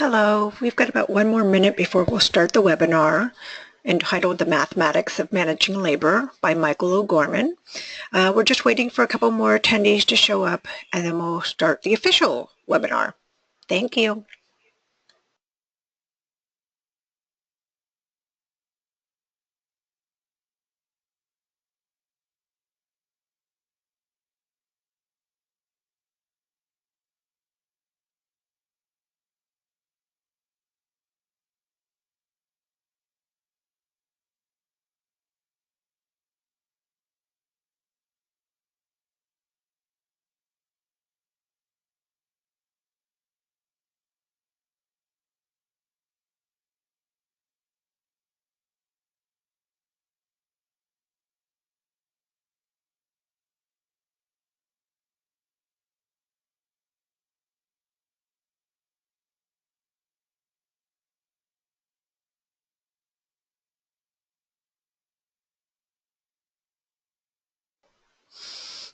Hello, we've got about one more minute before we'll start the webinar entitled The Mathematics of Managing Labor by Michael O'Gorman. We're just waiting for a couple more attendees to show up and then we'll start the official webinar. Thank you.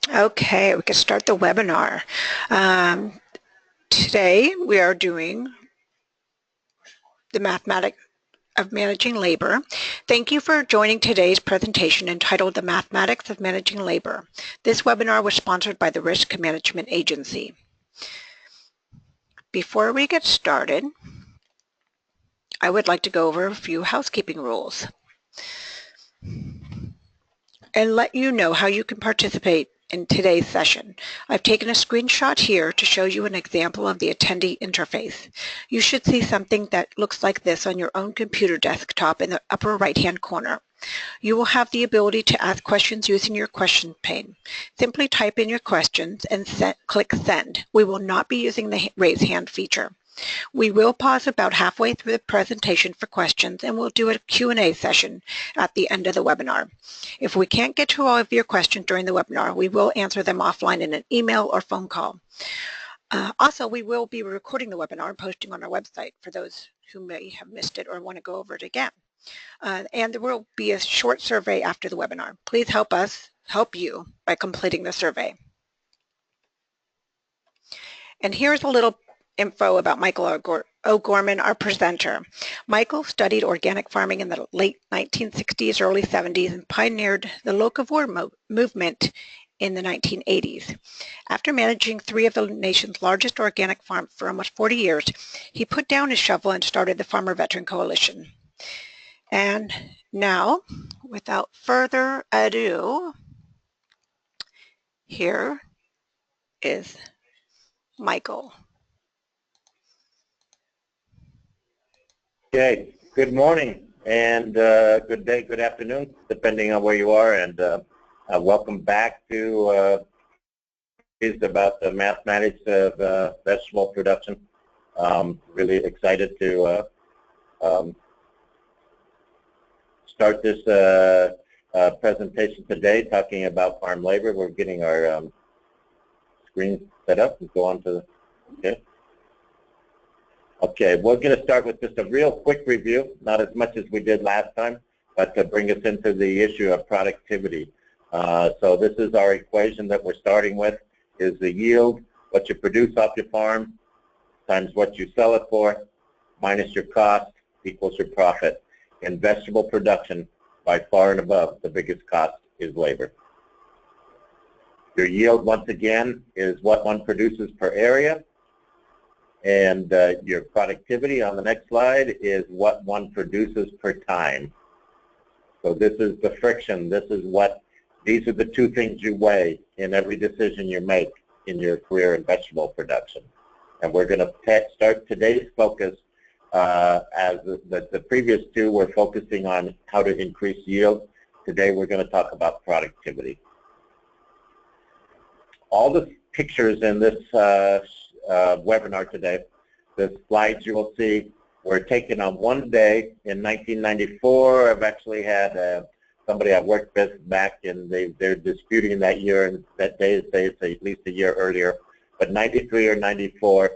Okay, we can start the webinar. Today we are doing the mathematics of managing labor. Thank you for joining today's presentation entitled The Mathematics of Managing Labor. This webinar was sponsored by the Risk Management Agency. Before we get started, I would like to go over a few housekeeping rules and let you know how you can participate in today's session. I've taken a screenshot here to show you an example of the attendee interface. You should see something that looks like this on your own computer desktop in the upper right-hand corner. You will have the ability to ask questions using your question pane. Simply type in your questions and click send. We will not be using the raise hand feature. We will pause about halfway through the presentation for questions and we'll do a Q&A session at the end of the webinar. If we can't get to all of your questions during the webinar, we will answer them offline in an email or phone call. Also, we will be recording the webinar and posting on our website for those who may have missed it or want to go over it again. And there will be a short survey after the webinar. Please help us help you by completing the survey. And here's a little info about Michael O'Gorman, our presenter. Michael studied organic farming in the late 1960s, early 70s, and pioneered the locavore movement in the 1980s. After managing 3 of the nation's largest organic farms for almost 40 years, he put down his shovel and started the Farmer Veteran Coalition. And now, without further ado, here is Michael. Okay, good morning and good day, good afternoon, depending on where you are, and welcome back to is about the mathematics of vegetable production. Really excited to start this presentation today talking about farm labor. We're getting our screen set up and go on to okay. Okay, we're going to start with just a real quick review, not as much as we did last time, but to bring us into the issue of productivity. So this is our equation that we're starting with, is the yield, what you produce off your farm, times what you sell it for, minus your cost, equals your profit. In vegetable production, by far and above, the biggest cost is labor. Your yield, once again, is what one produces per area. And your productivity on the next slide is what one produces per time. So this is the friction. These are the 2 things you weigh in every decision you make in your career in vegetable production. And we're going to start today's focus as the previous 2 were focusing on how to increase yield. Today we're going to talk about productivity. All the pictures in this webinar today, the slides you will see were taken on one day in 1994. I've actually had somebody I've worked with back, and they're disputing that year, and that day say it's at least a year earlier, but 93 or 94,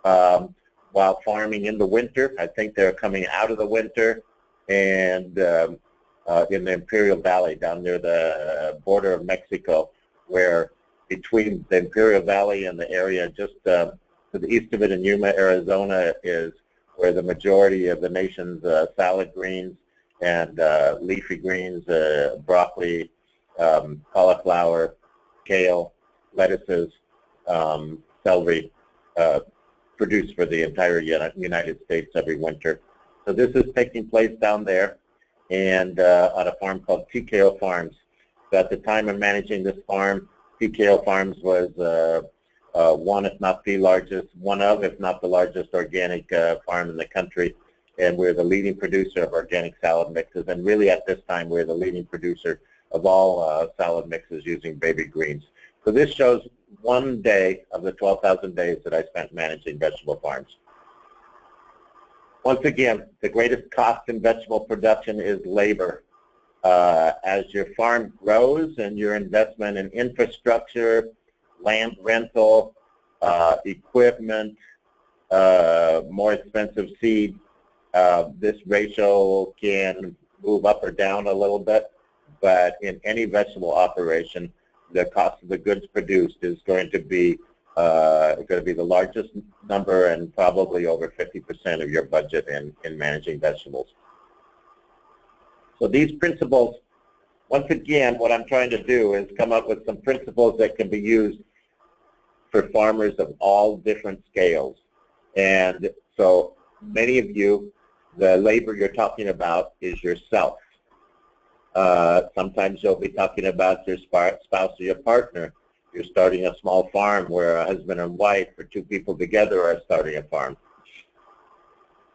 while farming in the winter. I think they're coming out of the winter, and in the Imperial Valley down near the border of Mexico, where between the Imperial Valley and the area just to the east of it in Yuma, Arizona, is where the majority of the nation's salad greens and leafy greens, broccoli, cauliflower, kale, lettuces, celery, produced for the entire United States every winter. So this is taking place down there and on a farm called TKO Farms. So at the time of managing this farm, TKO Farms was one, if not the largest, if not the largest organic farm in the country. And we're the leading producer of organic salad mixes. And really at this time, we're the leading producer of all salad mixes using baby greens. So this shows one day of the 12,000 days that I spent managing vegetable farms. Once again, the greatest cost in vegetable production is labor. As your farm grows and your investment in infrastructure, land rental, equipment, more expensive seed, this ratio can move up or down a little bit, but in any vegetable operation, the cost of the goods produced is going to be the largest number and probably over 50% of your budget in managing vegetables. So these principles, once again, what I'm trying to do is come up with some principles that can be used for farmers of all different scales. And so many of you, the labor you're talking about is yourself. Sometimes you'll be talking about your spouse or your partner. You're starting a small farm where a husband and wife or two people together are starting a farm.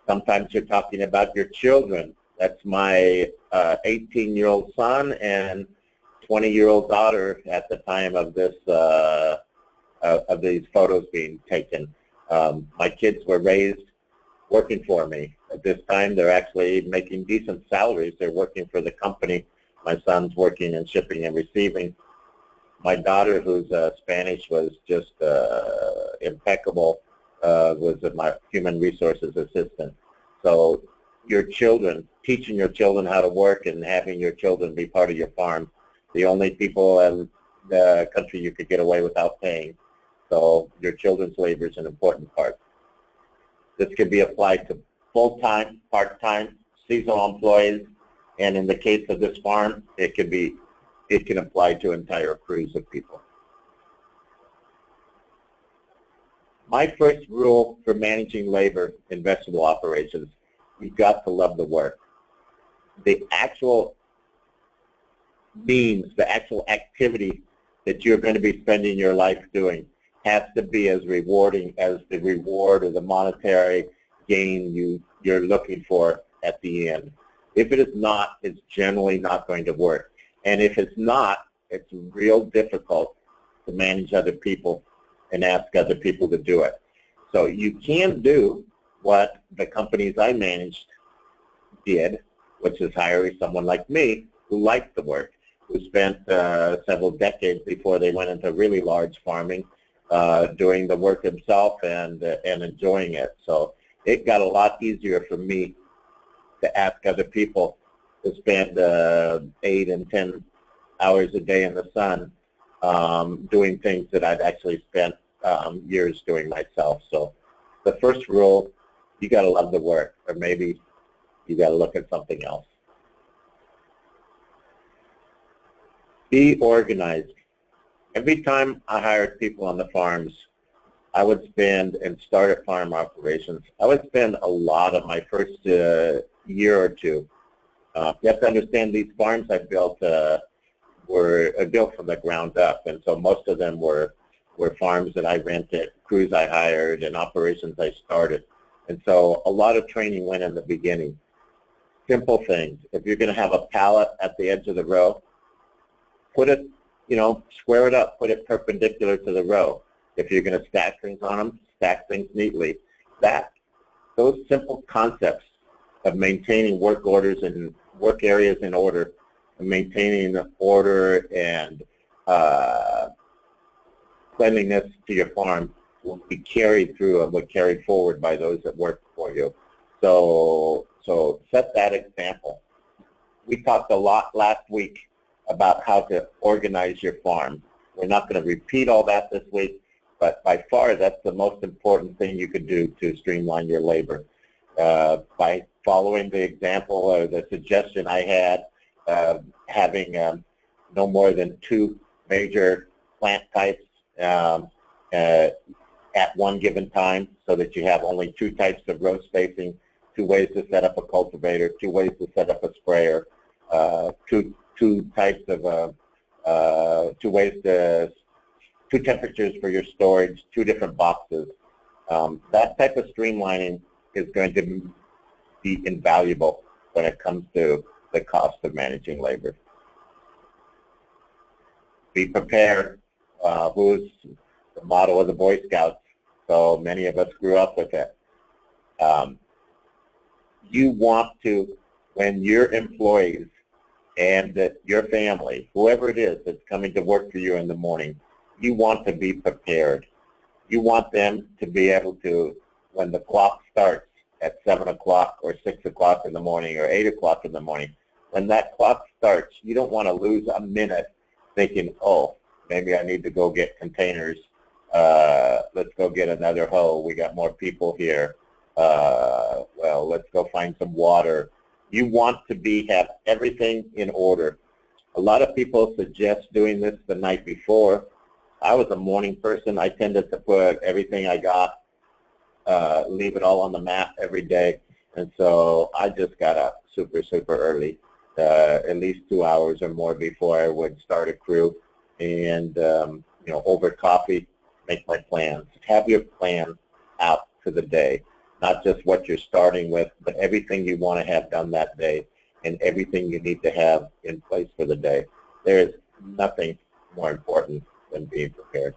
Sometimes you're talking about your children. That's my 18-year-old son and 20-year-old daughter at the time of this of these photos being taken. My kids were raised working for me. At this time, they're actually making decent salaries. They're working for the company. My son's working in shipping and receiving. My daughter, who's Spanish, was just impeccable, was my human resources assistant. So your children, teaching your children how to work and having your children be part of your farm, the only people in the country you could get away without paying. So your children's labor is an important part. This can be applied to full-time, part-time, seasonal employees, and in the case of this farm, it can apply to entire crews of people. My first rule for managing labor in vegetable operations, you've got to love the work. The actual means, the actual activity that you're going to be spending your life doing has to be as rewarding as the reward or the monetary gain you're looking for at the end. If it is not, it's generally not going to work. And if it's not, it's real difficult to manage other people and ask other people to do it. So you can do what the companies I managed did, which is hiring someone like me who liked the work, who spent several decades before they went into really large farming doing the work himself and enjoying it. So it got a lot easier for me to ask other people to spend 8 and 10 hours a day in the sun doing things that I'd actually spent years doing myself. So the first rule, you got to love the work, or maybe you got to look at something else. Be organized. Every time I hired people on the farms, I would spend, and started farm operations, I would spend a lot of my first year or two. You have to understand these farms I built were built from the ground up, and so most of them were farms that I rented, crews I hired, and operations I started. And so a lot of training went in the beginning. Simple things. If you're going to have a pallet at the edge of the row, put it, square it up, put it perpendicular to the row. If you're going to stack things on them, stack things neatly. Those simple concepts of maintaining work orders and work areas in order, and maintaining order and cleanliness to your farm will be carried through and will be carried forward by those that work for you. So set that example. We talked a lot last week about how to organize your farm. We're not going to repeat all that this week, but by far that's the most important thing you could do to streamline your labor. by following the example or the suggestion I had of having no more than 2 major plant types at one given time, so that you have only 2 types of row spacing, 2 ways to set up a cultivator, 2 ways to set up a sprayer, two types of 2 ways to 2 temperatures for your storage, 2 different boxes. That type of streamlining is going to be invaluable when it comes to the cost of managing labor. Be prepared. Who's the motto of the Boy Scouts? So many of us grew up with it. You want to, when your employees and your family, whoever it is that's coming to work for you in the morning, you want to be prepared. You want them to be able to, when the clock starts at 7 o'clock or 6 o'clock in the morning or 8 o'clock in the morning, when that clock starts, you don't want to lose a minute thinking, oh, maybe I need to go get containers. Let's go get another hoe. We got more people here. Well, let's go find some water. You want to have everything in order. A lot of people suggest doing this the night before. I was a morning person. I tended to put everything I got, leave it all on the map every day. And so I just got up super, super early, at least 2 hours or more before I would start a crew. And, over coffee, make my plans. Have your plan out for the day, not just what you're starting with, but everything you want to have done that day and everything you need to have in place for the day. There is nothing more important than being prepared.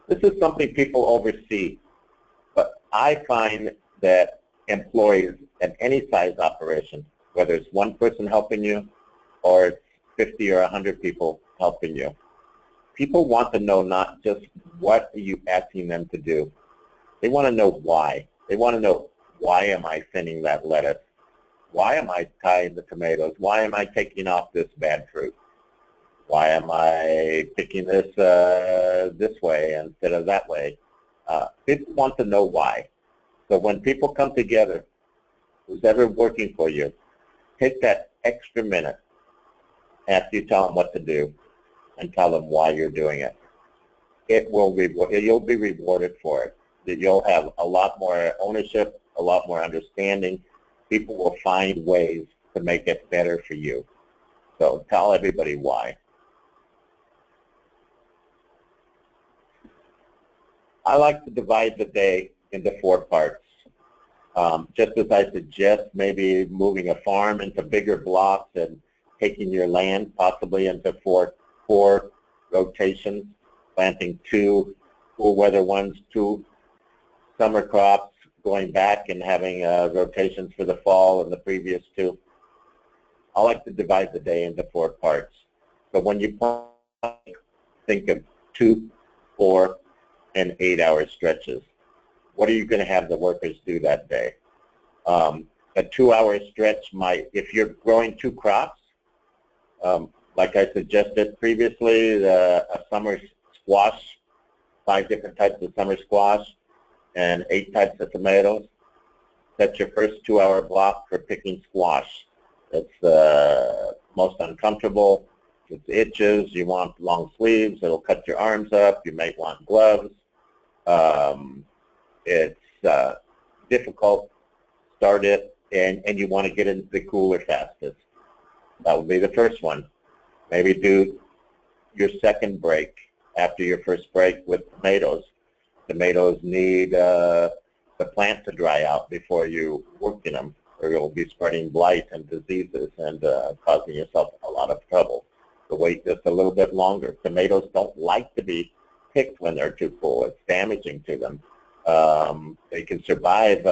This is something people oversee, but I find that employees at any size operation, whether it's one person helping you or it's 50 or 100 people helping you, people want to know not just what are you asking them to do. They want to know why. They want to know, why am I thinning that lettuce? Why am I tying the tomatoes? Why am I taking off this bad fruit? Why am I picking this this way instead of that way? People want to know why. So when people come together, who's ever working for you, take that extra minute after you tell them what to do and tell them why you're doing it. You'll be rewarded for it. You'll have a lot more ownership, a lot more understanding. People will find ways to make it better for you. So tell everybody why. I like to divide the day into 4 parts. Just as I suggest, maybe moving a farm into bigger blocks and taking your land possibly into four rotations, planting 2 cool weather ones, 2 summer crops, going back and having rotations for the fall and the previous 2. I like to divide the day into 4 parts. So when you plant, think of 2, 4, and 8-hour stretches. What are you going to have the workers do that day? A 2-hour stretch might, if you're growing 2 crops, like I suggested previously, a summer squash, 5 different types of summer squash, and 8 types of tomatoes. That's your first 2-hour block for picking squash. It's most uncomfortable. It itches. You want long sleeves. It'll cut your arms up. You might want gloves. It's difficult. Start it, and you want to get into the cooler fastest. That would be the first one. Maybe do your second break after your first break with tomatoes. Tomatoes need the plant to dry out before you work in them, or you'll be spreading blight and diseases and causing yourself a lot of trouble. So wait just a little bit longer. Tomatoes don't like to be picked when they're too full. It's damaging to them. They can survive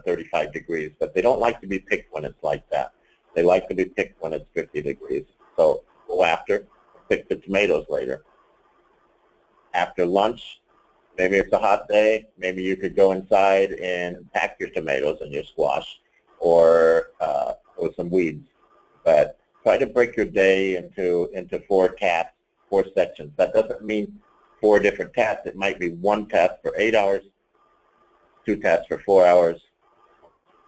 35 degrees, but they don't like to be picked when it's like that. They like to be picked when it's 50 degrees. So go after, pick the tomatoes later. After lunch, maybe it's a hot day, maybe you could go inside and pack your tomatoes and your squash, or with some weeds. But try to break your day into 4 tasks, 4 sections. That doesn't mean 4 different tasks. It might be 1 task for 8 hours, 2 tasks for 4 hours,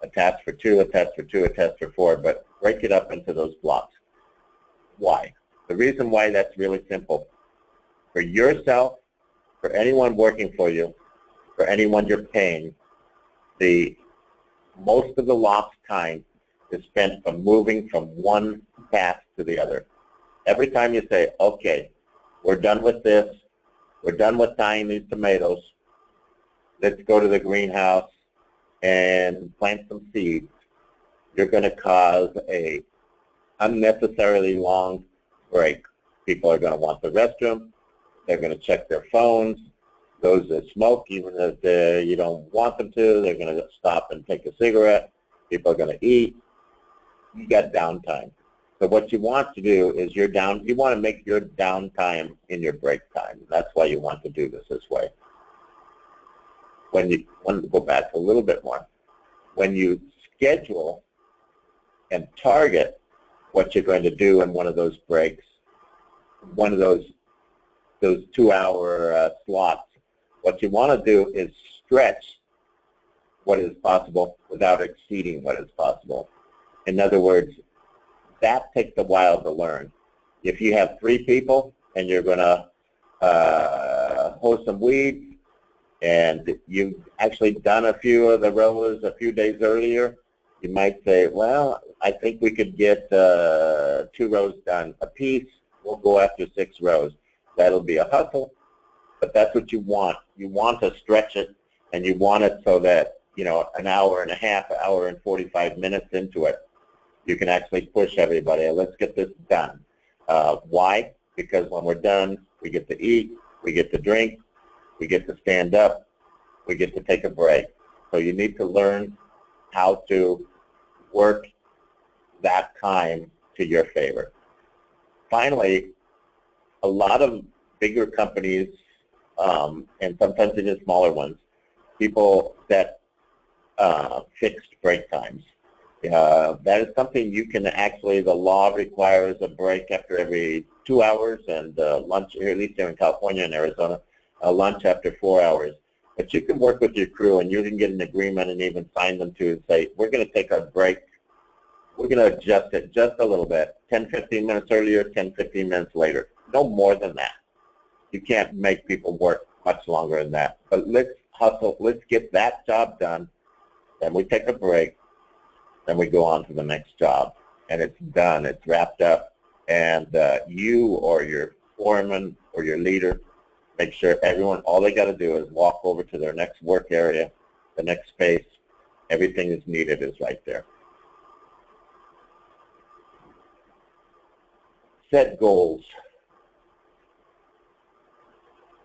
a task for 2, a task for 2, a task for 4, but break it up into those blocks. Why? The reason why that's really simple. For yourself, for anyone working for you, for anyone you're paying, most of the lost time is spent from moving from one task to the other. Every time you say, okay, we're done with this, we're done with dyeing these tomatoes, let's go to the greenhouse and plant some seeds, you're going to cause a unnecessarily long break. People are going to want the restroom, they're going to check their phones, those that smoke, even if you don't want them to, they're going to stop and take a cigarette, people are going to eat. You got downtime. So what you want to do is you want to make your downtime in your break time. That's why you want to do this way. When you want to go back a little bit more, when you schedule and target what you're going to do in one of those breaks, one of those 2-hour slots, what you want to do is stretch what is possible without exceeding what is possible. In other words, that takes a while to learn. If you have 3 people and you're going to hoe some weeds, and you've actually done a few of the rows a few days earlier, you might say, well, I think we could get 2 rows done apiece. We'll go after 6 rows. That'll be a hustle, but that's what you want. You want to stretch it, and you want it so that, an hour and a half, hour and 45 minutes into it, you can actually push everybody. Let's get this done. Why? Because when we're done, we get to eat, we get to drink, we get to stand up, we get to take a break. So you need to learn how to work that time to your favor. Finally, a lot of bigger companies, and sometimes even smaller ones, people set fixed break times. That is something you can actually, the law requires a break after every 2 hours, and lunch, at least here in California and Arizona, a lunch after 4 hours. But you can work with your crew, and you can get an agreement and even sign them to say, we're going to take our break, we're going to adjust it just a little bit, 10, 15 minutes earlier, 10, 15 minutes later. No more than that. You can't make people work much longer than that. But let's hustle, let's get that job done, then we take a break, then we go on to the next job, and it's done, it's wrapped up, and you or your foreman or your leader make sure everyone, all they got to do is walk over to their next work area, the next space, everything is needed is right there. Set goals.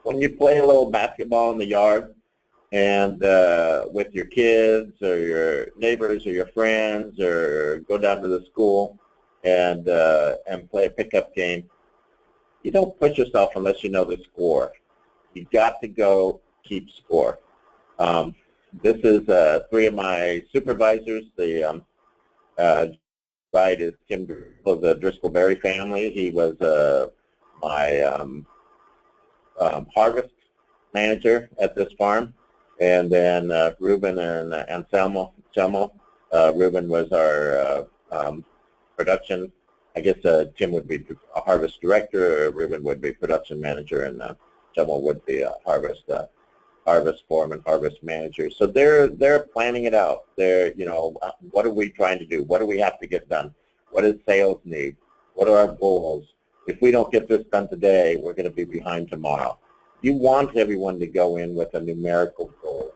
When you play a little basketball in the yard, and with your kids or your neighbors or your friends, or go down to the school and play a pickup game, you don't push yourself unless you know the score. You got to go keep score. This is 3 of my supervisors. The bride is Tim of the Driscoll-Berry family. He was my harvest manager at this farm. And then Ruben and Anselmo. Ruben was our production. I guess Tim would be a harvest director, Ruben would be production manager, and Anselmo would be a harvest foreman, harvest manager. So they're planning it out. They're, what are we trying to do? What do we have to get done? What does sales need? What are our goals? If we don't get this done today, we're going to be behind tomorrow. You want everyone to go in with a numerical goal.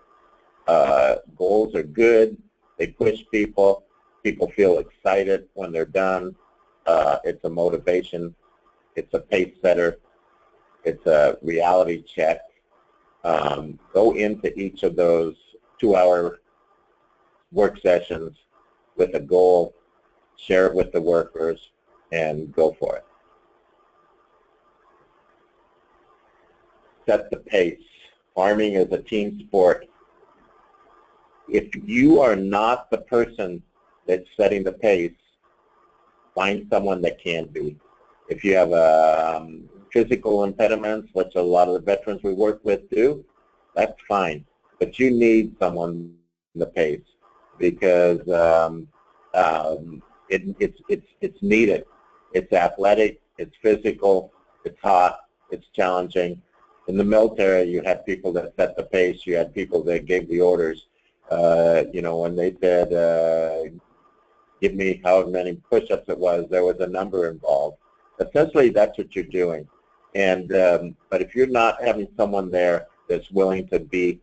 Goals are good. They push people. People feel excited when they're done. It's a motivation. It's a pace setter. It's a reality check. Go into each of those 2-hour work sessions with a goal, share it with the workers, and go for it. Set the pace. Farming is a team sport. If you are not the person that's setting the pace, find someone that can be. If you have physical impediments, which a lot of the veterans we work with do, that's fine. but you need someone in the pace because it's needed. It's athletic, it's physical, it's hot, it's challenging. In the military, you had people that set the pace. You had people that gave the orders. You know, when they said, give me however many push-ups it was, there was a number involved. Essentially, that's what you're doing. And but if you're not having someone there that's willing to be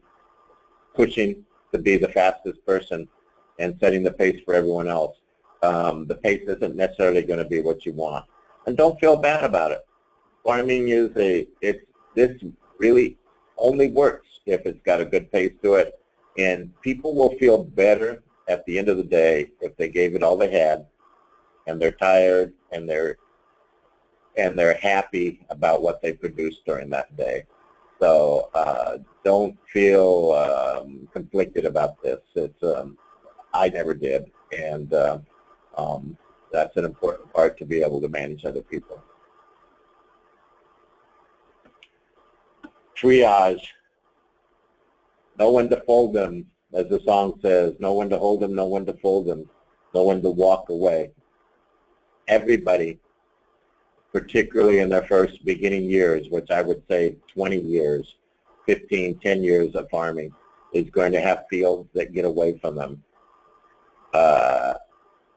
pushing to be the fastest person and setting the pace for everyone else, the pace isn't necessarily going to be what you want. And don't feel bad about it. Farming is this really only works if it's got a good pace to it, and people will feel better at the end of the day if they gave it all they had, and they're tired and they're happy about what they produced during that day. So don't feel conflicted about this. It's I never did, and that's an important part to be able to manage other people. Triage. Know when to fold them, as the song says. Know when to hold them, know when to fold them, know when to walk away. Everybody, particularly in their first beginning years, which I would say 20 years, 15, 10 years of farming, is going to have fields that get away from them.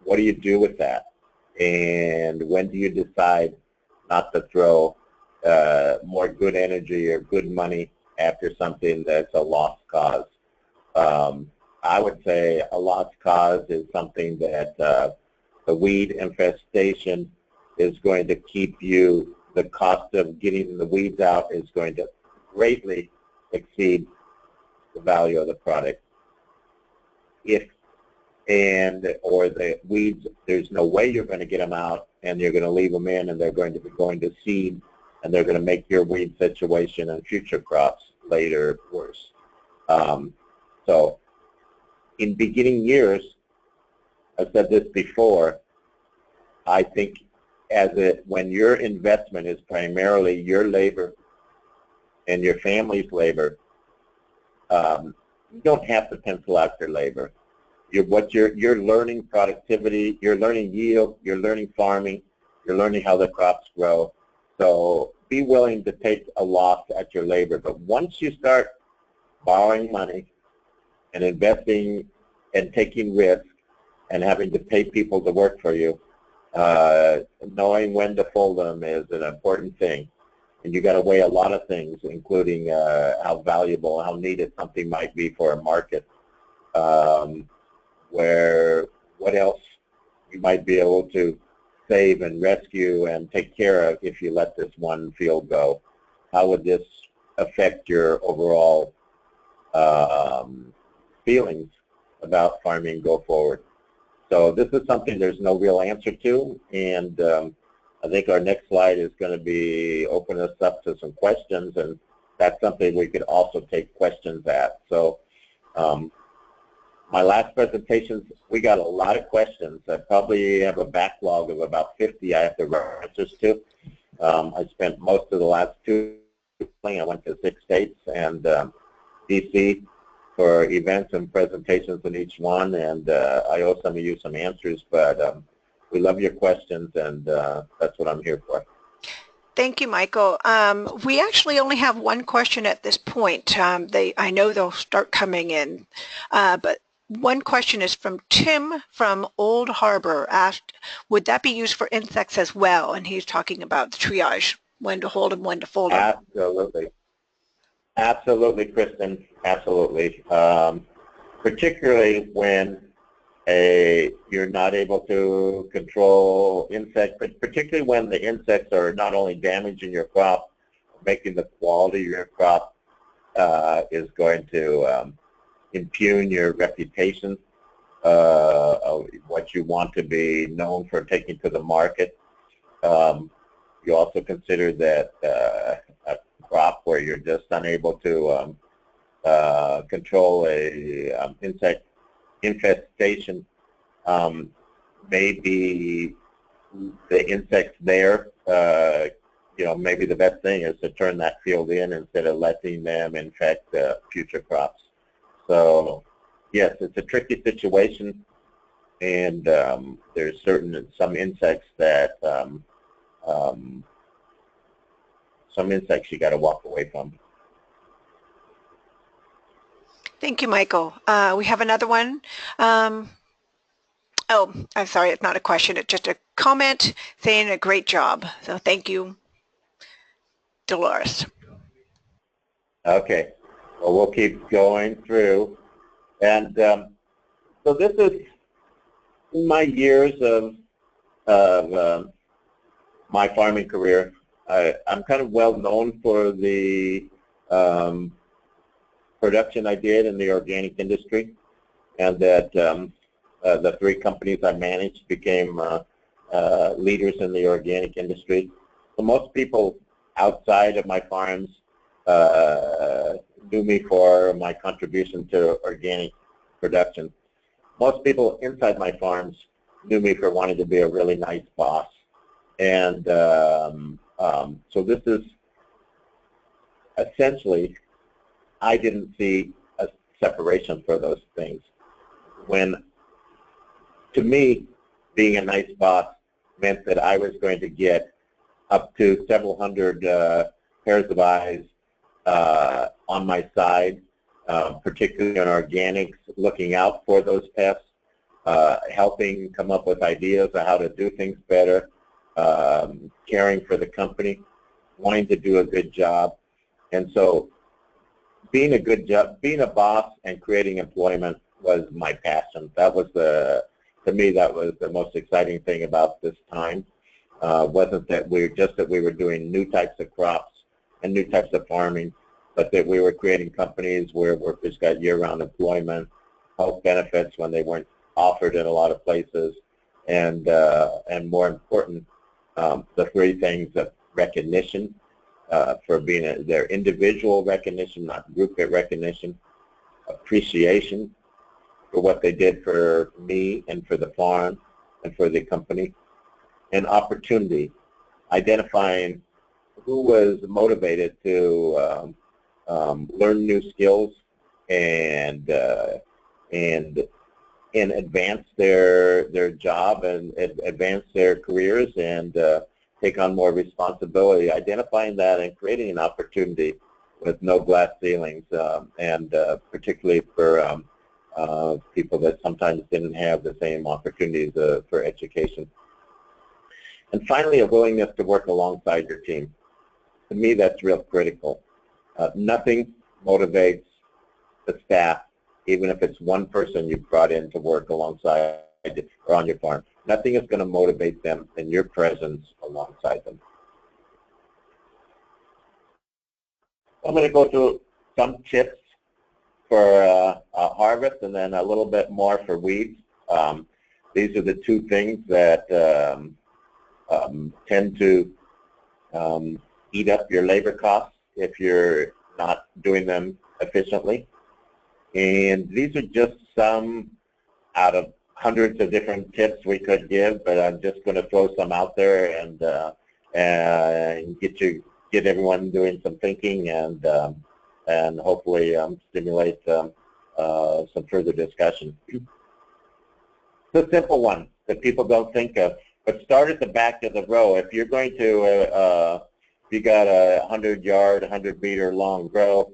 What do you do with that? And when do you decide not to throw more good energy or good money after something that's a lost cause? I would say a lost cause is something that the weed infestation is going to keep you, the cost of getting the weeds out is going to greatly exceed the value of the product. Or the weeds, there's no way you're going to get them out, and you're going to leave them in, and they're going to be going to seed, and they're going to make your weed situation and future crops later worse. So in beginning years, I've said this before, I think when your investment is primarily your labor and your family's labor, you don't have to pencil out your labor. You're learning productivity, you're learning yield, you're learning farming, you're learning how the crops grow. So be willing to take a loss at your labor. But once you start borrowing money and investing and taking risk and having to pay people to work for you, knowing when to fold them is an important thing. And you got to weigh a lot of things, including how valuable, how needed something might be for a market, what else you might be able to save and rescue and take care of if you let this one field go. How would this affect your overall feelings about farming go forward? So this is something there's no real answer to, and I think our next slide is going to be open us up to some questions, and that's something we could also take questions at. So my last presentations, we got a lot of questions. I probably have a backlog of about 50 I have to write answers to. I spent most of the last 2 I went to 6 states and DC for events and presentations in each one, and I owe some of you some answers, but we love your questions, and that's what I'm here for. Thank you, Michael. We actually only have one question at this point. I know they'll start coming in, but one question is from Tim from Old Harbor, asked, would that be used for insects as well? And he's talking about the triage, when to hold them, when to fold them. Absolutely. Absolutely, Kristen. Absolutely. Particularly when you're not able to control insects, but particularly when the insects are not only damaging your crop, making the quality of your crop is going to impugn your reputation of what you want to be known for taking to the market. You also consider that a crop where you're just unable to control a insect infestation, maybe the insects there, maybe the best thing is to turn that field in instead of letting them infect future crops. So yes, it's a tricky situation, and there's some insects you got to walk away from. Thank you, Michael. We have another one. Oh, I'm sorry, it's not a question, it's just a comment saying a great job. So thank you, Dolores. Okay, well, we'll keep going through. And so this is my years of my farming career. I'm kind of well known for the production I did in the organic industry, and that the 3 companies I managed became leaders in the organic industry. So most people outside of my farms knew me for my contribution to organic production. Most people inside my farms knew me for wanting to be a really nice boss. And so this is essentially, I didn't see a separation for those things. When, to me, being a nice boss meant that I was going to get up to several hundred pairs of eyes on my side, particularly on organics, looking out for those pests, helping come up with ideas of how to do things better, caring for the company, wanting to do a good job. And so being a boss and creating employment was my passion. That was to me, that was the most exciting thing about this time. Wasn't that we were doing new types of crops and new types of farming, but that we were creating companies where workers got year-round employment, health benefits when they weren't offered in a lot of places, and more important, the 3 things of recognition, for being their individual recognition, not group recognition, appreciation for what they did for me and for the farm and for the company, and opportunity, identifying who was motivated to learn new skills and advance their job and advance their careers and take on more responsibility, identifying that and creating an opportunity with no glass ceilings, and particularly for people that sometimes didn't have the same opportunities for education. And finally, a willingness to work alongside your team. To me, that's real critical. Nothing motivates the staff, even if it's one person you've brought in to work alongside or on your farm. Nothing is going to motivate them than your presence alongside them. I'm going to go through some tips for a harvest and then a little bit more for weeds. These are the 2 things that tend to eat up your labor costs if you're not doing them efficiently. And these are just some out of hundreds of different tips we could give, but I'm just going to throw some out there and get everyone doing some thinking and hopefully stimulate some further discussion. It's a simple one that people don't think of, but start at the back of the row. If you're going to, if you got a 100-yard, 100-meter long row,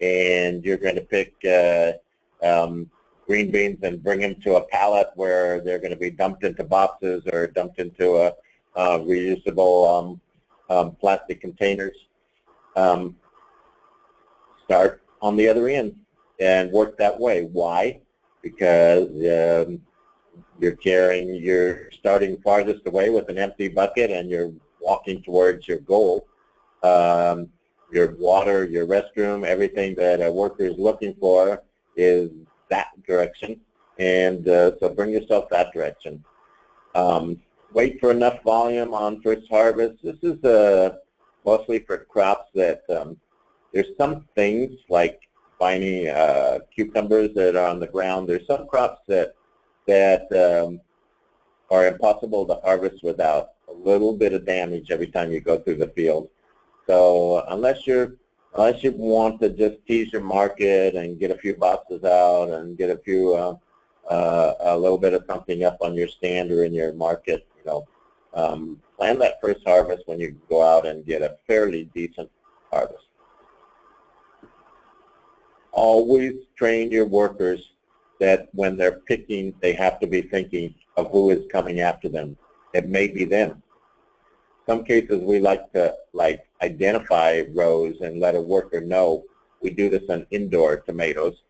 and you're going to pick green beans and bring them to a pallet where they're going to be dumped into boxes or dumped into a reusable plastic containers. Start on the other end and work that way. Why? Because you're starting farthest away with an empty bucket and you're walking towards your goal. Your water, your restroom, everything that a worker is looking for is that direction, and so bring yourself that direction. Wait for enough volume on first harvest. This is mostly for crops that there's some things like spiny cucumbers that are on the ground. There's some crops that are impossible to harvest without a little bit of damage every time you go through the field. So unless you're Unless you want to just tease your market and get a few boxes out and get a few, a little bit of something up on your stand or in your market, you know, plan that first harvest when you go out and get a fairly decent harvest. Always train your workers that when they're picking, they have to be thinking of who is coming after them. It may be them. Some cases we like to identify rows and let a worker know. We do this on indoor tomatoes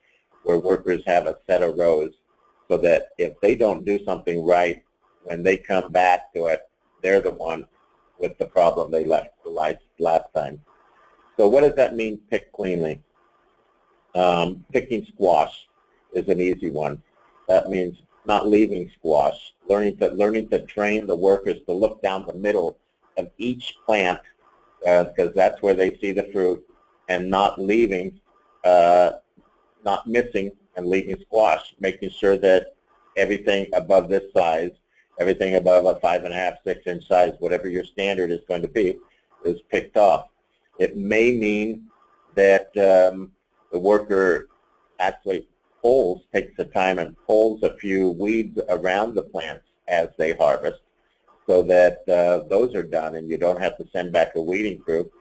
where workers have a set of rows so that if they don't do something right, when they come back to it, they're the one with the problem they left the last time. So what does that mean, pick cleanly? Picking squash is an easy one. That means not leaving squash, learning to train the workers to look down the middle of each plant because that's where they see the fruit, and not leaving, not missing and leaving squash, making sure that everything above this size, everything above a 5.5, 6 inch size, whatever your standard is going to be, is picked off. It may mean that the worker actually takes the time and pulls a few weeds around the plants as they harvest so that those are done and you don't have to send back a weeding crew.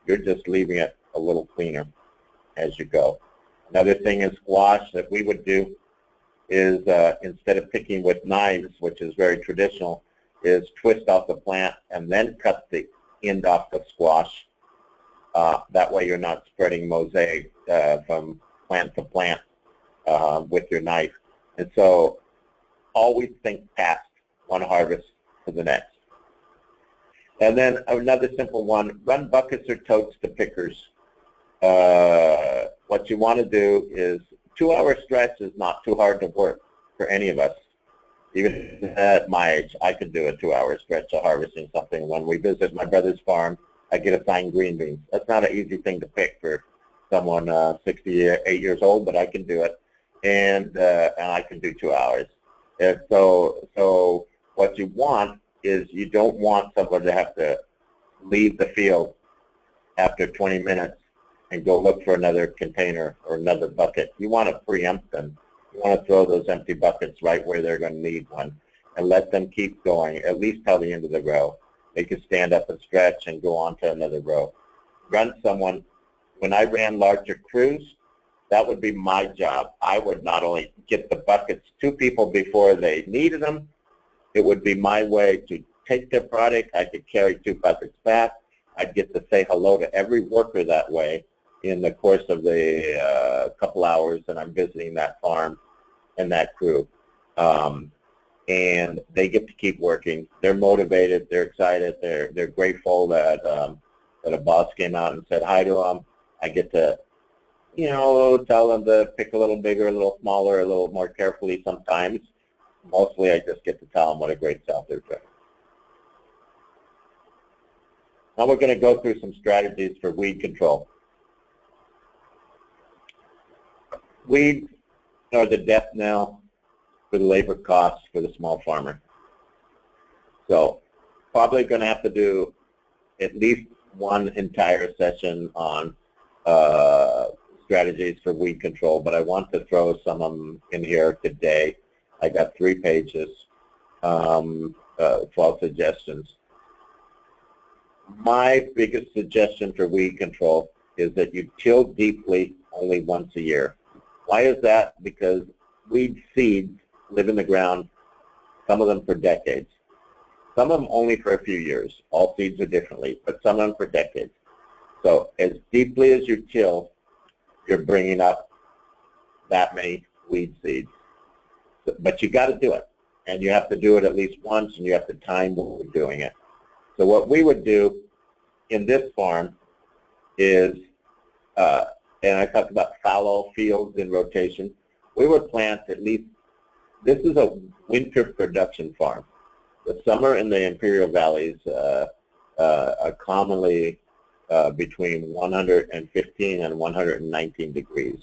You're just leaving it a little cleaner as you go. Another thing in squash that we would do is instead of picking with knives, which is very traditional, is twist off the plant and then cut the end off the squash. That way you're not spreading mosaic from plant to plant with your knife. And so always think past one harvest to the next. And then another simple one, run buckets or totes to pickers. What you want to do is 2-hour stretch is not too hard to work for any of us. Even at my age, I could do a 2-hour stretch of harvesting something. When we visit my brother's farm, I get assigned green beans. That's not an easy thing to pick for someone 68 years old, but I can do it, and I can do 2 hours. And so what you want is you don't want someone to have to leave the field after 20 minutes and go look for another container or another bucket. You want to preempt them. You want to throw those empty buckets right where they're going to need one and let them keep going at least till the end of the row. They can stand up and stretch and go on to another row. Run someone. When I ran larger crews, that would be my job. I would not only get the buckets to people before they needed them, it would be my way to take their product. I could carry 2 buckets back. I'd get to say hello to every worker that way in the course of the couple hours that I'm visiting that farm and that crew. And they get to keep working. They're motivated. They're excited. They're grateful that that a boss came out and said hi to them. I get to, you know, tell them to pick a little bigger, a little smaller, a little more carefully sometimes. Mostly I just get to tell them what a great job they're doing. Now we're going to go through some strategies for weed control. Weeds are the death knell for the labor costs for the small farmer. So probably going to have to do at least one entire session on strategies for weed control, but I want to throw some of them in here today. I got 3 pages, 12 suggestions. My biggest suggestion for weed control is that you till deeply only once a year. Why is that? Because weed seeds live in the ground, some of them for decades. Some of them only for a few years. All seeds are differently, but some of them for decades. So as deeply as you till, you're bringing up that many weed seeds. But you got to do it, and you have to do it at least once, and you have to time when we're doing it. So what we would do in this farm is, and I talked about fallow fields in rotation, we would plant at least, this is a winter production farm. The summer in the Imperial Valleys are commonly between 115 and 119 degrees.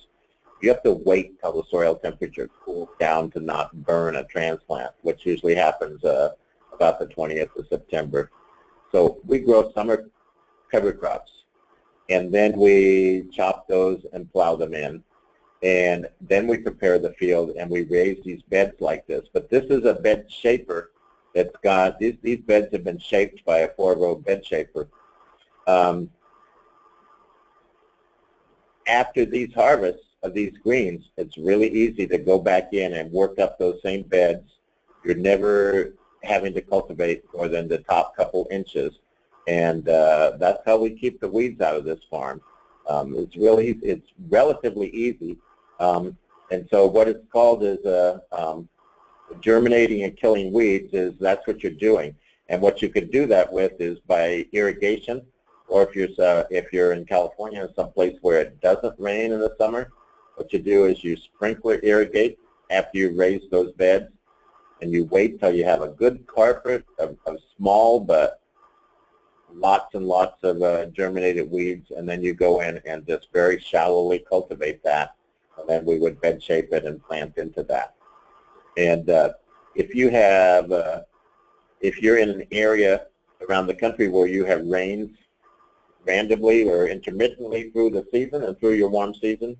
You have to wait till the soil temperature cools down to not burn a transplant, which usually happens about the 20th of September. So we grow summer cover crops. and then we chop those and plow them in. And then we prepare the field and we raise these beds like this. But this is a bed shaper that's got, these beds have been shaped by a 4-row bed shaper. After these harvests of these greens, it's really easy to go back in and work up those same beds. You're never having to cultivate more than the top couple inches. And that's how we keep the weeds out of this farm. It's relatively easy. And so what it's called is germinating and killing weeds, is that's what you're doing. And what you could do that with is by irrigation, or if you're in California, someplace where it doesn't rain in the summer, what you do is you sprinkler irrigate after you raise those beds, and you wait till you have a good carpet of small but lots and lots of germinated weeds, and then you go in and just very shallowly cultivate that, and then we would bed shape it and plant into that. And if you're in an area around the country where you have rains randomly or intermittently through the season and through your warm season,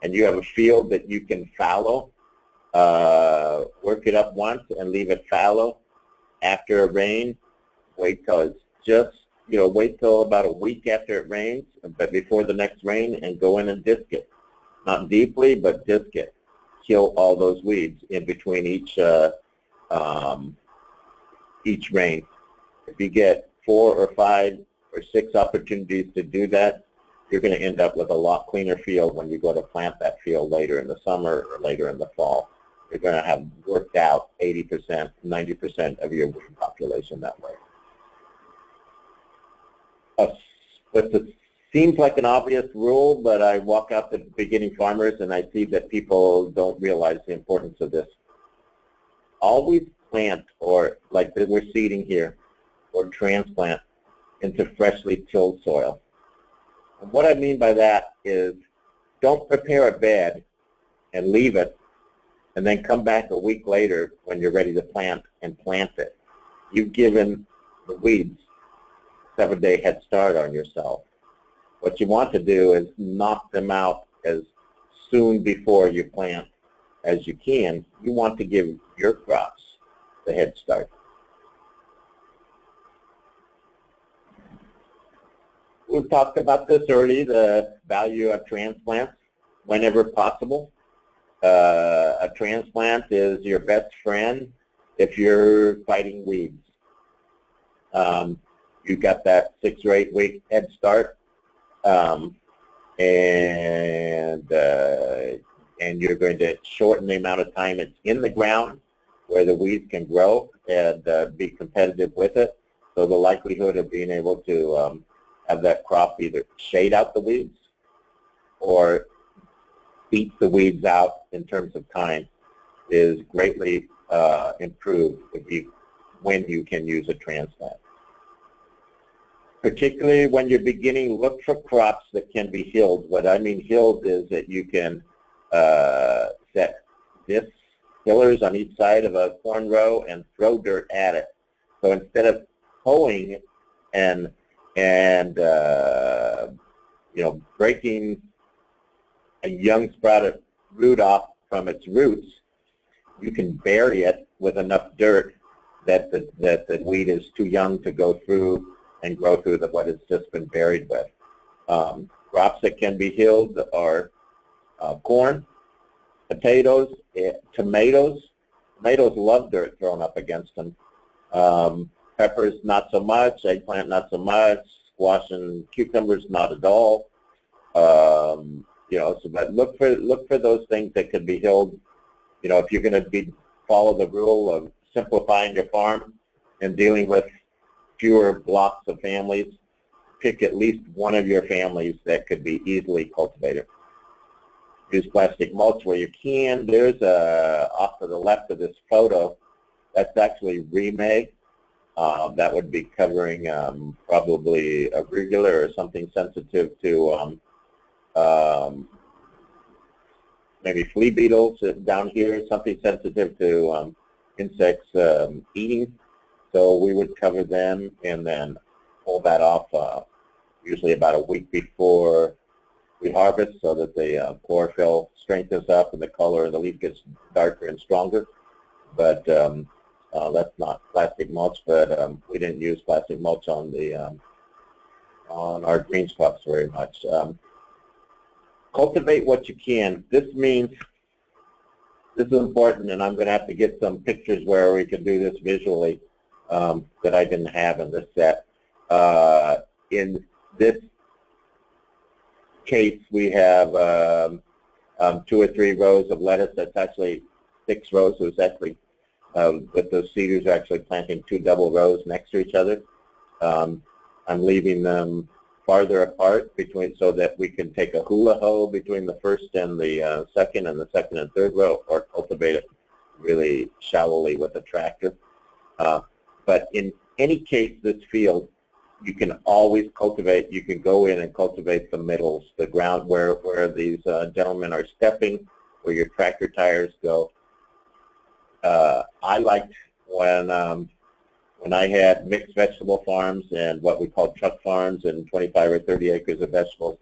and you have a field that you can fallow, work it up once and leave it fallow after a rain, wait till it's just, wait till about a week after it rains, but before the next rain, and go in and disc it. Not deeply, but disc it. Kill all those weeds in between each rain. If you get 4 or 5 or 6 opportunities to do that, you're going to end up with a lot cleaner field when you go to plant that field later in the summer or later in the fall. You're going to have worked out 80%, 90% of your weed population that way. It seems like an obvious rule, but I walk out to beginning farmers and I see that people don't realize the importance of this. Always plant, or like we're seeding here, or transplant into freshly tilled soil. And what I mean by that is, don't prepare a bed and leave it and then come back a week later when you're ready to plant and plant it. You've given the weeds a 7-day head start on yourself. What you want to do is knock them out as soon before you plant as you can. You want to give your crops the head start. We've talked about this early, the value of transplants whenever possible. A transplant is your best friend if you're fighting weeds. You've got that 6 or 8 week head start, and you're going to shorten the amount of time it's in the ground where the weeds can grow and be competitive with it. So the likelihood of being able to have that crop either shade out the weeds or beat the weeds out in terms of time is greatly improved when you can use a transplant. Particularly when you're beginning, look for crops that can be hilled. What I mean hilled is that you can set disc tillers on each side of a corn row and throw dirt at it. So instead of hoeing and breaking a young sprouted root off from its roots, you can bury it with enough dirt that the weed is too young to go through and grow through what it's just been buried with. Crops that can be hilled are corn, potatoes, tomatoes. Tomatoes love dirt thrown up against them. Peppers not so much, eggplant not so much, squash and cucumbers not at all. But look for those things that can be hilled. If you're going to follow the rule of simplifying your farm and dealing with fewer blocks of families, pick at least one of your families that could be easily cultivated. Use plastic mulch where you can. There's off to the left of this photo, that's actually remade. That would be covering probably a regular or something sensitive to maybe flea beetles down here, something sensitive to insects eating. So we would cover them and then pull that off usually about a week before we harvest, so that the chlorophyll strengthens up and the color of the leaf gets darker and stronger. But that's not plastic mulch, but we didn't use plastic mulch on our greens crops very much. Cultivate what you can. This means, this is important, and I'm going to have to get some pictures where we can do this visually that I didn't have in this set. In this case, we have 2 or 3 rows of lettuce. That's actually 6 rows. So it's actually, with those seeders, actually planting 2 double rows next to each other. I'm leaving them farther apart between, so that we can take a hula hoe between the first and the second and third row, or cultivate it really shallowly with a tractor. But in any case, this field, you can always cultivate. You can go in and cultivate the middles, the ground where these gentlemen are stepping, where your tractor tires go. I liked when I had mixed vegetable farms and what we call truck farms and 25 or 30 acres of vegetables,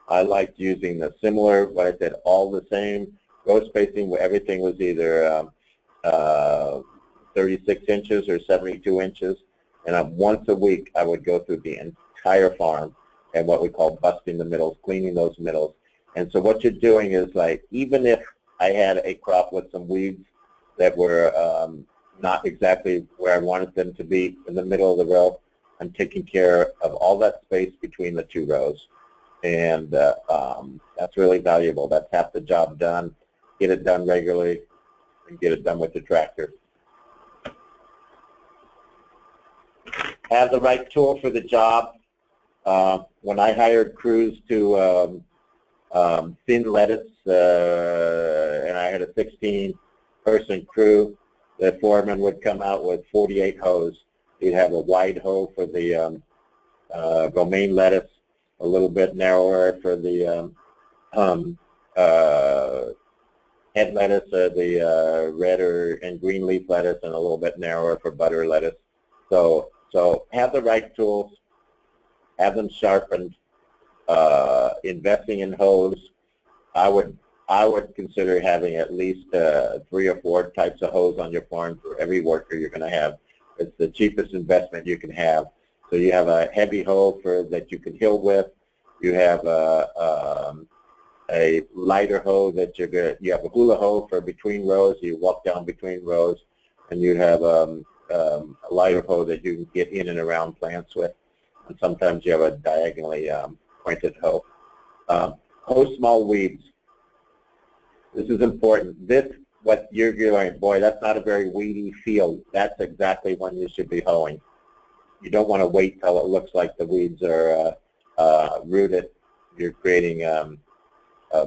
I liked using the similar, what I said, all the same row spacing, where everything was either 36 inches or 72 inches. And once a week, I would go through the entire farm and what we call busting the middles, cleaning those middles. And so what you're doing is, like, even if I had a crop with some weeds that were not exactly where I wanted them to be in the middle of the row, I'm taking care of all that space between the 2 rows. And that's really valuable. That's half the job done. Get it done regularly and get it done with the tractor. Have the right tool for the job. When I hired crews to thin lettuce, and I had a 16-person crew, the foreman would come out with 48 hoes. He'd have a wide hoe for the romaine lettuce, a little bit narrower for the head lettuce, the red and green leaf lettuce, and a little bit narrower for butter lettuce. So have the right tools, have them sharpened, investing in hoes. I would consider having at least 3 or 4 types of hose on your farm for every worker you're going to have. It's the cheapest investment you can have. So you have a heavy hoe that you can hill with. You have a lighter hoe that you have a hula hoe for between rows. You walk down between rows, and you have a lighter hoe that you can get in and around plants with. And sometimes you have a diagonally pointed hoe. Hoe small weeds. This is important. What you're going, boy, that's not a very weedy field. That's exactly when you should be hoeing. You don't want to wait till it looks like the weeds are rooted. You're creating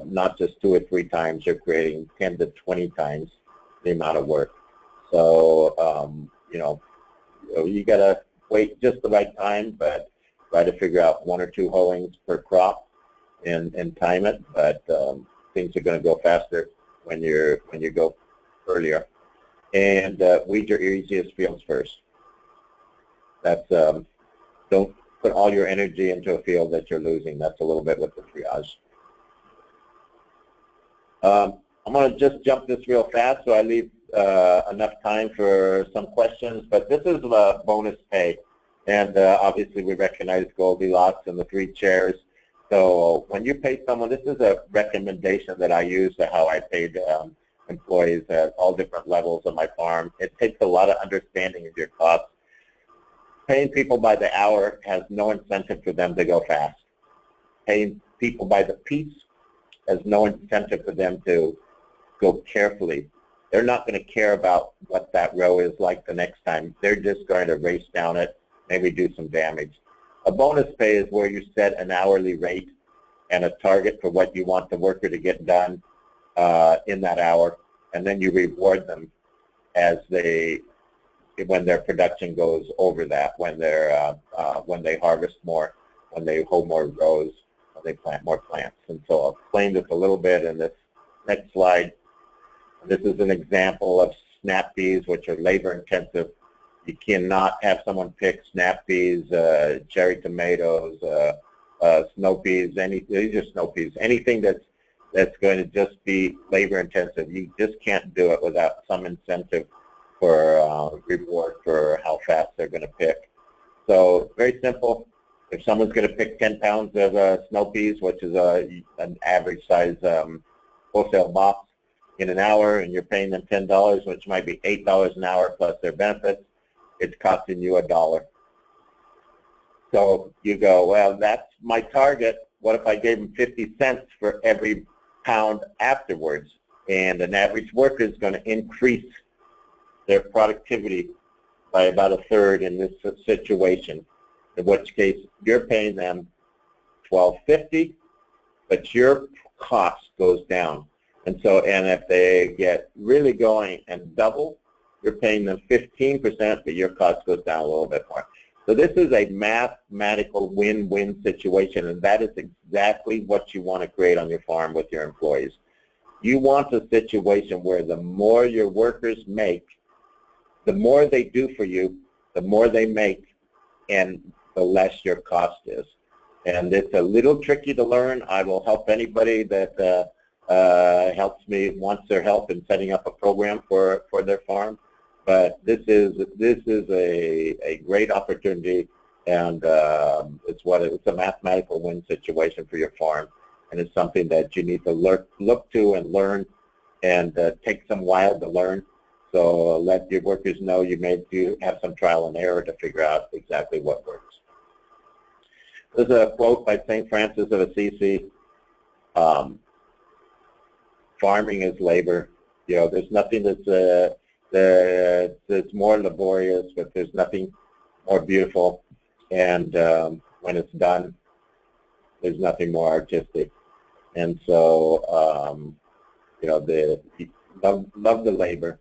not just 2 or 3 times, you're creating 10 to 20 times the amount of work. So, you got to wait just the right time, but try to figure out 1 or 2 hoeings per crop and time it. But things are going to go faster when you go earlier. And weed your easiest fields first. That's don't put all your energy into a field that you're losing. That's a little bit with the triage. I'm going to just jump this real fast so I leave enough time for some questions. But this is a bonus pay, and obviously we recognize Goldilocks and the 3 chairs. So when you pay someone, this is a recommendation that I use to how I paid employees at all different levels of my farm. It takes a lot of understanding of your costs. Paying people by the hour has no incentive for them to go fast. Paying people by the piece has no incentive for them to go carefully. They're not going to care about what that row is like the next time. They're just going to race down it, maybe do some damage. A bonus pay is where you set an hourly rate and a target for what you want the worker to get done in that hour, and then you reward them as when their production goes over that, when they harvest more, when they hoe more rows, when they plant more plants. And so I'll explain this a little bit in this next slide. This is an example of snap peas, which are labor intensive. You cannot have someone pick snap peas, cherry tomatoes, snow peas, these are snow peas, anything that's going to just be labor intensive. You just can't do it without some incentive for reward for how fast they're going to pick. So very simple. If someone's going to pick 10 pounds of snow peas, which is an average size wholesale box, in an hour, and you're paying them $10, which might be $8 an hour plus their benefits, it's costing you $1. So you go, well, that's my target. What if I gave them 50 cents for every pound afterwards? And an average worker is going to increase their productivity by about a third in this situation, in which case you're paying them $12.50, but your cost goes down. And so, and if they get really going and double, you're paying them 15%, but your cost goes down a little bit more. So this is a mathematical win-win situation, and that is exactly what you want to create on your farm with your employees. You want a situation where the more your workers make, the more they do for you, the more they make, and the less your cost is. And it's a little tricky to learn. I will help anybody that helps me, wants their help in setting up a program for their farm. But this is a great opportunity, and it's a mathematical win situation for your farm, and it's something that you need to look to and learn, and take some while to learn. So let your workers know you have some trial and error to figure out exactly what works. There's a quote by St. Francis of Assisi. Farming is labor. You know, there's nothing that's more laborious, but there's nothing more beautiful. And when it's done, there's nothing more artistic. And so, you know, love the labor,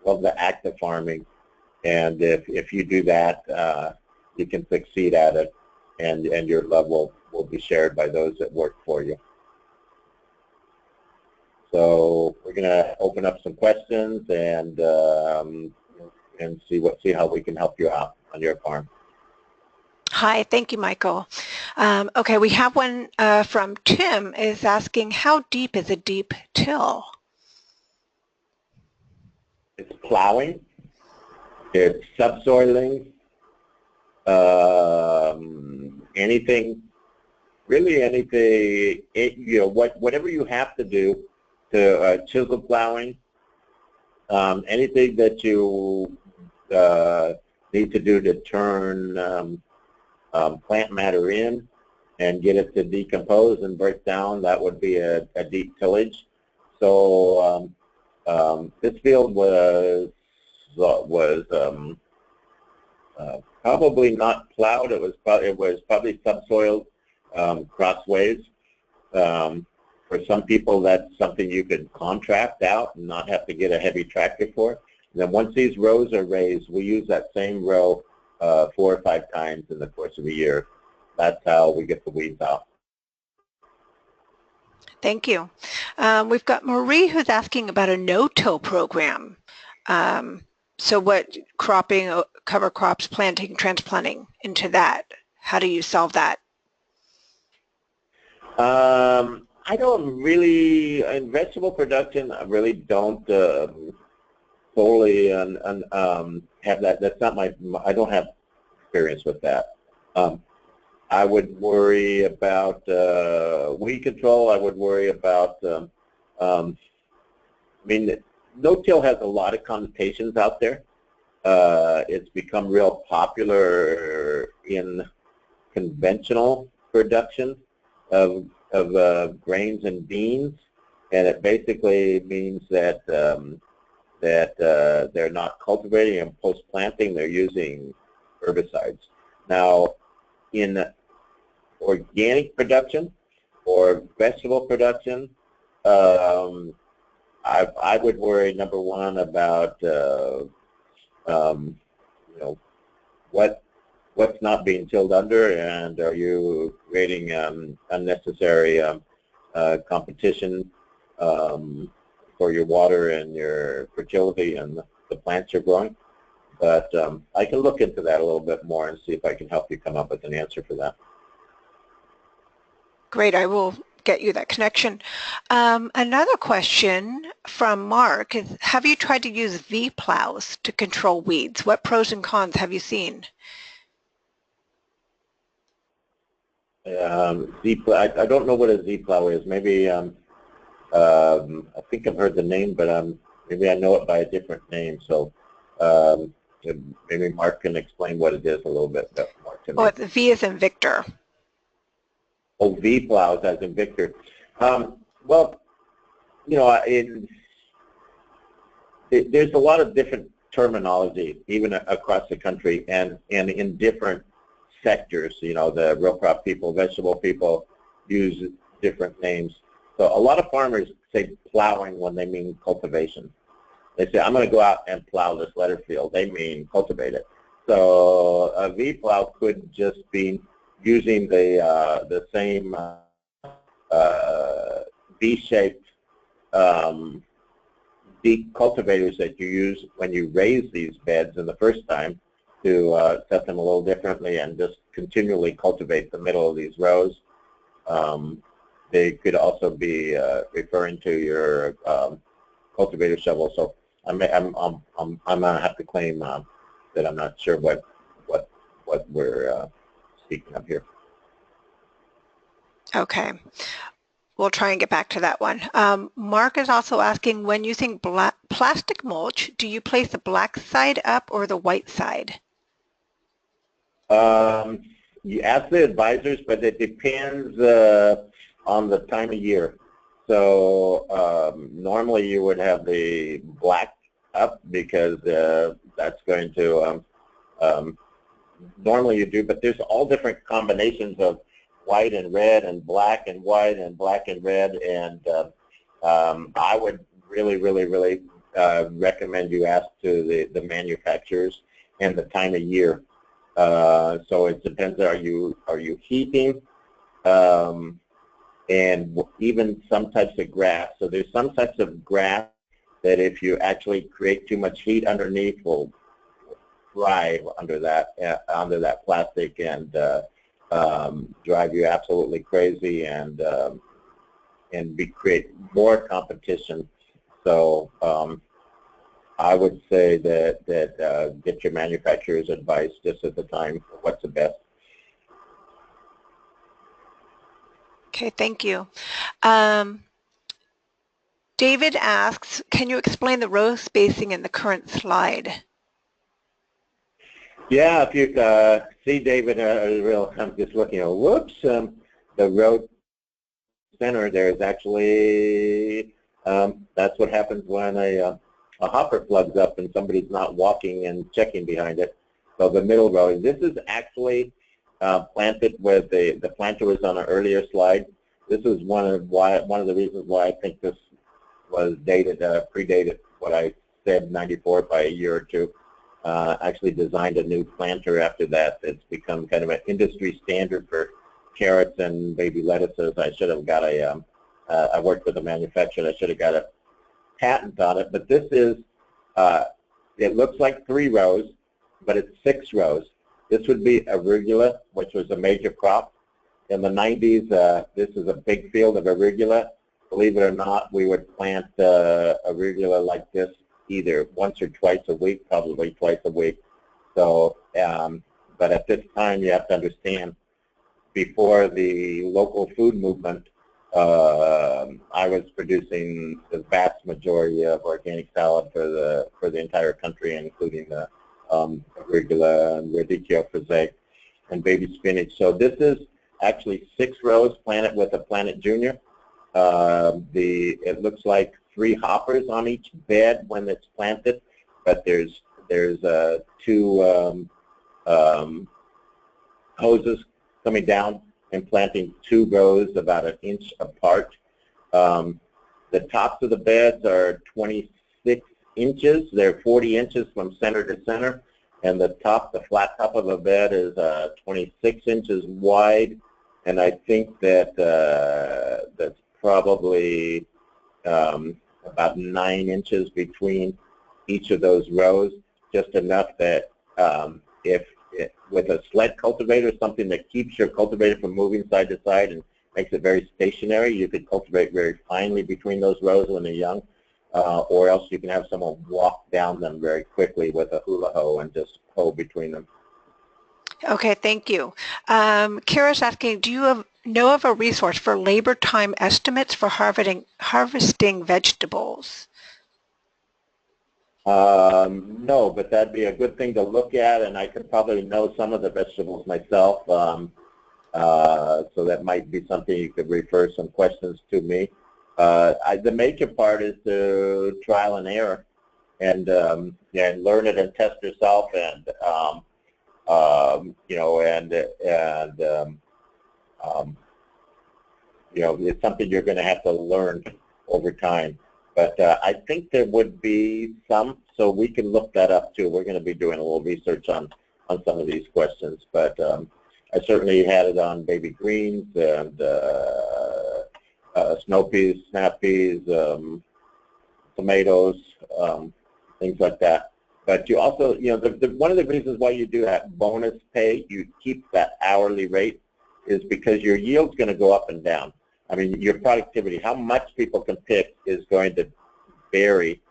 love the act of farming, and if you do that, you can succeed at it, and your love will be shared by those that work for you. So we're going to open up some questions and see how we can help you out on your farm. Hi, thank you, Michael. Okay, we have one from Tim is asking, how deep is a deep till? It's plowing, it's subsoiling, anything, really anything, you know, whatever you have to do to chisel plowing, anything that you need to do to turn plant matter in and get it to decompose and break down, that would be a deep tillage. So this field was probably not plowed. It was probably subsoiled crossways. For some people, that's something you could contract out and not have to get a heavy tractor for. And then once these rows are raised, we use that same row 4 or 5 times in the course of a year. That's how we get the weeds out. Thank you. We've got Marie who's asking about a no-till program. So what cropping, cover crops, planting, transplanting into that? How do you solve that? I don't really, in vegetable production, I really don't fully have that. That's not I don't have experience with that. I would worry about weed control. I would worry about, I mean, no-till has a lot of connotations out there. It's become real popular in conventional production of grains and beans, and it basically means that they're not cultivating, and post-planting they're using herbicides. Now, in organic production or vegetable production, I would worry, number one, about you know, what's not being tilled under, and are you creating unnecessary competition for your water and your fertility and the plants you're growing. But I can look into that a little bit more and see if I can help you come up with an answer for that. Great, I will get you that connection. Another question from Mark is, have you tried to use V-plows to control weeds? What pros and cons have you seen? I don't know what a Z-plow is. Maybe I think I've heard the name, but maybe I know it by a different name. So maybe Mark can explain what it is a little bit more to me. Oh, the V is in Victor. Oh, V-plows as in Victor. Well, you know, there's a lot of different terminology, even across the country, and in different sectors. You know, the row crop people, vegetable people use different names. So a lot of farmers say plowing when they mean cultivation. They say, I'm going to go out and plow this lettuce field. They mean cultivate it. So a V-plow could just be using the same V-shaped deep cultivators that you use when you raise these beds in the first time to set them a little differently and just continually cultivate the middle of these rows. They could also be referring to your cultivator shovel. So I'm gonna have to claim that I'm not sure what we're speaking of here. Okay. We'll try and get back to that one. Mark is also asking, when using plastic mulch, do you place the black side up or the white side? You ask the advisors, but it depends on the time of year. So normally you would have the black up because that's going to, normally you do, but there's all different combinations of white and red and black and white and black and red, and I would really recommend you ask to the manufacturers and the time of year. So it depends, are you heating, and even some types of grass. So there's some types of grass that if you actually create too much heat underneath will thrive under that plastic and drive you absolutely crazy and create more competition. So I would say that get your manufacturer's advice just at the time for what's the best. Okay, thank you. David asks, can you explain the row spacing in the current slide? Yeah, if you see David, I'm just looking, whoops, the row center there is actually, that's what happens when a hopper plugs up and somebody's not walking and checking behind it. So the middle row, this is actually planted with the planter was on an earlier slide. This is one of the reasons why I think this was dated, predated what I said, 94 by a year or two. Actually designed a new planter after that. It's become kind of an industry standard for carrots and baby lettuces. I should have got I worked with a manufacturer. I should have got a patent on it. But this is, it looks like 3 rows, but it's 6 rows. This would be arugula, which was a major crop. In the 90s, this is a big field of arugula. Believe it or not, we would plant arugula like this either once or twice a week, probably twice a week. So, but at this time, you have to understand, before the local food movement, I was producing the vast majority of organic salad for the entire country, including the arugula and radicchio frisee and baby spinach. So this is actually 6 rows planted with a Planet Junior. It looks like 3 hoppers on each bed when it's planted, but there's 2 hoses coming down and planting 2 rows about 1 inch apart. The tops of the beds are 26 inches. They're 40 inches from center to center, and the flat top of a bed is 26 inches wide, and I think that that's probably about 9 inches between each of those rows, just enough that with a sled cultivator, something that keeps your cultivator from moving side to side and makes it very stationary. You could cultivate very finely between those rows when they're young, or else you can have someone walk down them very quickly with a hula hoe and just hoe between them. Okay, thank you. Kara's asking, do you know of a resource for labor time estimates for harvesting vegetables? No, but that'd be a good thing to look at, and I could probably know some of the vegetables myself, so that might be something you could refer some questions to me. The major part is to trial and error, and learn it and test yourself, and it's something you're going to have to learn over time. But I think there would be some, so we can look that up too. We're going to be doing a little research on some of these questions. But I certainly had it on baby greens and snow peas, snap peas, tomatoes, things like that. But you also, one of the reasons why you do that bonus pay, you keep that hourly rate, is because your yield's going to go up and down. I mean, your productivity, how much people can pick is going to vary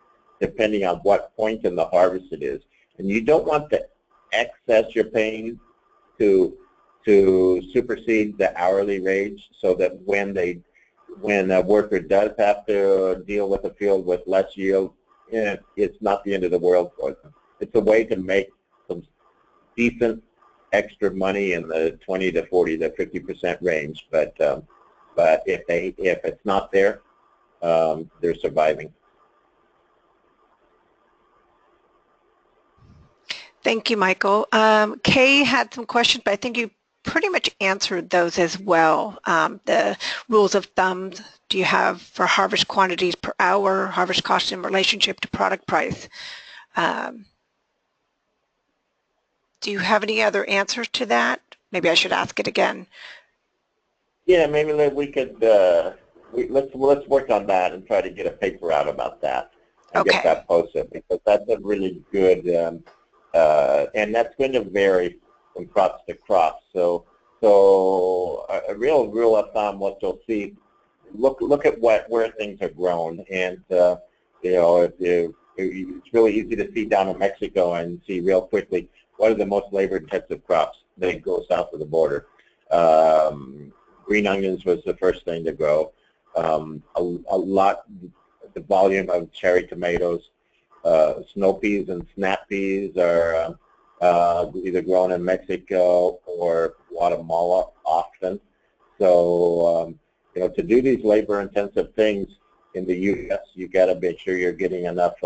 depending on what point in the harvest it is. And you don't want the excess you're paying to supersede the hourly wage, so that when a worker does have to deal with a field with less yield, it's not the end of the world for them. It's a way to make some decent extra money in the 20 to 40 to 50% range, but if it's not there, they're surviving. Thank you, Michael. Kay had some questions, but I think you pretty much answered those as well. The rules of thumb do you have for harvest quantities per hour, harvest cost in relationship to product price? Do you have any other answers to that? Maybe I should ask it again. Yeah, maybe we could, let's work on that and try to get a paper out about that and get that posted, because that's a really good, and that's going to vary from crops to crops. So a real rule of thumb, what you'll see, look at where things are grown, and it's really easy to see down in Mexico and see real quickly what are the most labor-intensive crops that go south of the border. Green onions was the first thing to grow. The volume of cherry tomatoes, snow peas and snap peas are either grown in Mexico or Guatemala often. So, to do these labor-intensive things in the U.S., you got to make sure you're getting enough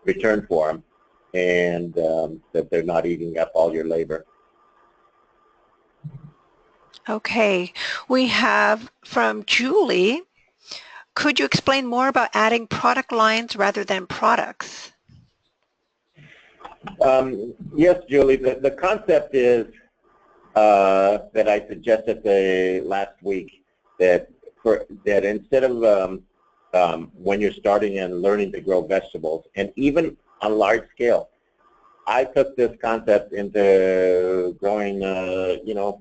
return for them, and that they're not eating up all your labor. Okay, we have from Julie, could you explain more about adding product lines rather than products? Yes, Julie, the concept is that I suggested last week, that instead of when you're starting and learning to grow vegetables, and even on large scale, I took this concept into growing,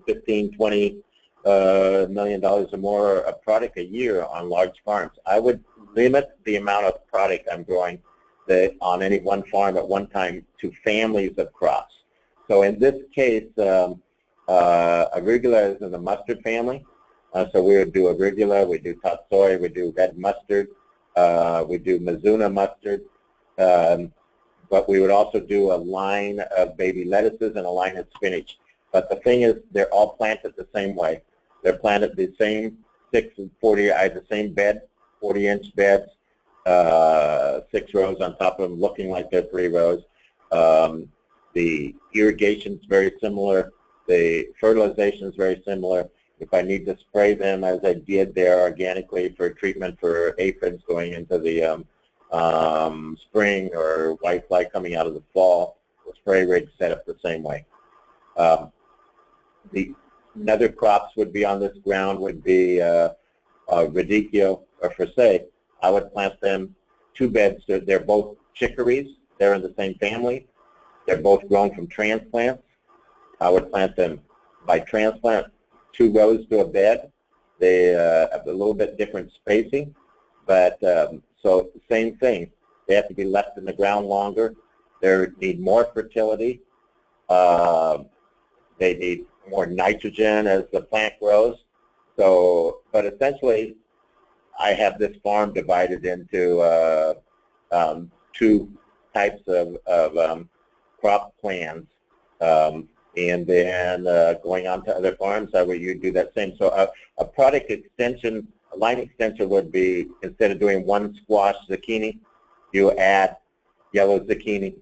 15, 20 $million or more of product a year on large farms. I would limit the amount of product I'm growing on any one farm at one time to families of crops. So in this case, arugula is in the mustard family. So we would do arugula, we do tatsoi, we do red mustard, we do Mizuna mustard. But we would also do a line of baby lettuces and a line of spinach. But the thing is, they're all planted the same way. They're planted the same 6 and 40, I have the same bed, 40-inch beds, 6 rows on top of them, looking like they're 3 rows. The irrigation is very similar. The fertilization is very similar. If I need to spray them, as I did there organically for treatment for aphids going into the spring, or whitefly coming out of the fall, the spray rig set up the same way. The other crops would be on this ground would be radicchio or frisee. I would plant them 2 beds. They're both chicories. They're in the same family. They're both grown from transplants. I would plant them by transplant 2 rows to a bed. They have a little bit different spacing, but so same thing. They have to be left in the ground longer. They need more fertility. They need more nitrogen as the plant grows. So, but essentially, I have this farm divided into 2 types of crop plans, and then going on to other farms, I would you do that same. So a product extension, a line extension would be, instead of doing 1 squash zucchini, you add yellow zucchini,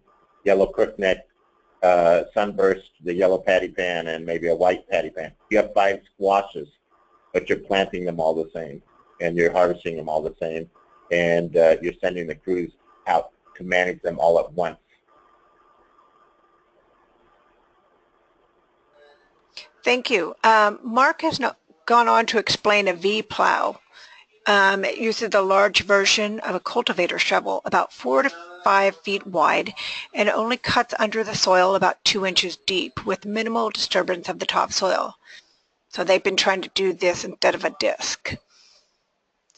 yellow crookneck, sunburst, the yellow patty pan, and maybe a white patty pan. You have 5 squashes, but you're planting them all the same, and you're harvesting them all the same, and you're sending the crews out to manage them all at once. Thank you. Mark has gone on to explain a V-plow. It uses a large version of a cultivator shovel, about 4 to 5 feet wide, and it only cuts under the soil about 2 inches deep with minimal disturbance of the topsoil. So they've been trying to do this instead of a disc.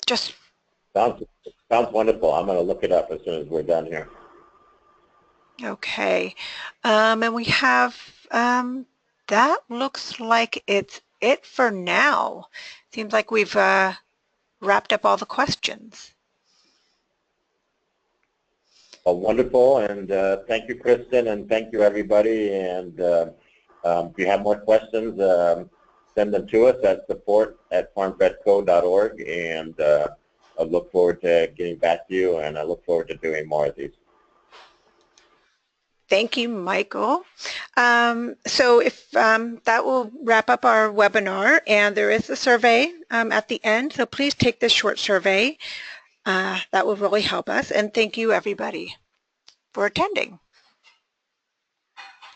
Just sounds wonderful. I'm going to look it up as soon as we're done here. Okay, and we have that looks like it's it for now. Seems like we've wrapped up all the questions. Well, wonderful, and thank you, Kristen, and thank you, everybody. And if you have more questions, send them to us at support@farmfedco.org, and I look forward to getting back to you, and I look forward to doing more of these. Thank you, Michael. So if that will wrap up our webinar, and there is a survey at the end, so please take this short survey. That will really help us, and thank you, everybody, for attending.